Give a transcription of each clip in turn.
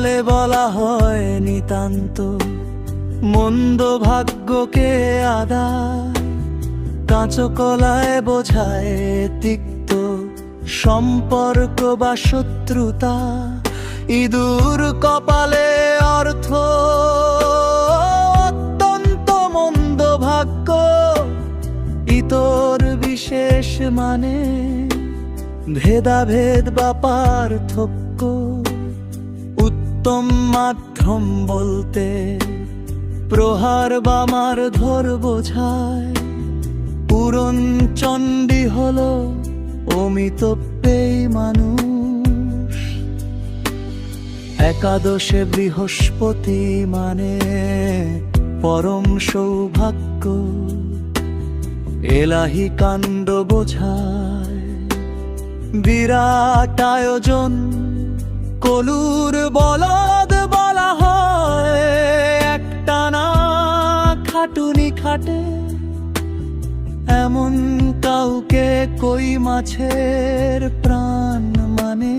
বলে বলা হয় নিতান্ত, মন্দ ভাগ্যকে আদায়, কাঁচকলায় বোঝায় তিক্ত সম্পর্ক বা শত্রুতা। ইঁদুর কপালে অর্থ অত্যন্ত মন্দ ভাগ্য, ইতর বিশেষ মানে ভেদাভেদ বা পার্থক্য। উত্তম মাধ্যম বলতে প্রহার বা মারধর বোঝায়, পূরণ চণ্ডী হলো অমিতব্যয়ী মানুষ। একাদশে বৃহস্পতি মানে পরম সৌভাগ্য, এলাহি কাণ্ড বোঝায় বিরাট আয়োজন। কলুর বলদ বলা হয় একটানা খাটুনি খাটে, এমন কাউকে কই মাছের প্রাণ মানে,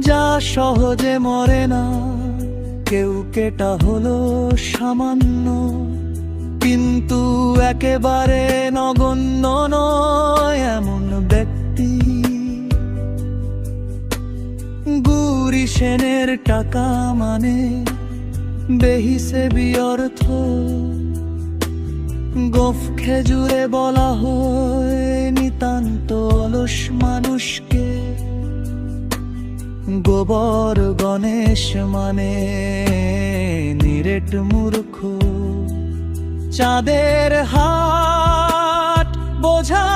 যা সহজে মরে না। কেউ কেটা হলো সামান্য, কিন্তু একেবারে নগণ্য নয় এমন ব্যক্তি। গুরি সেনের টাকা মানে বেহিসেবি অর্থ, গোফ খেজুরে বলা হয় নিতান্ত অলস মানুষকে। গোবর গণেশ মানে নিরেট মূর্খ, চাঁদের হাট বোঝা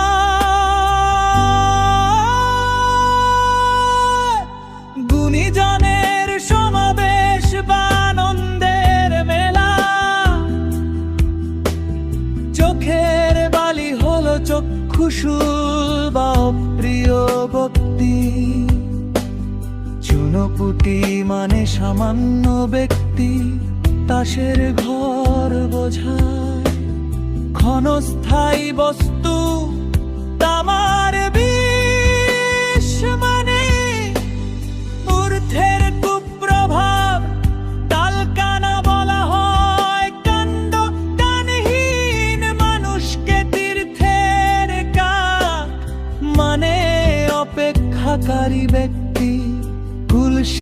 গুণীজনের সমাবেশ বা আনন্দের মেলা। চোখের বালি হলো চক্ষুশূল বা অপ্রিয় ভক্তি। চুনোপুটি মানে সামান্য ব্যক্তি, তাসের ঘর বোঝায় ক্ষণস্থায়ী বস্তু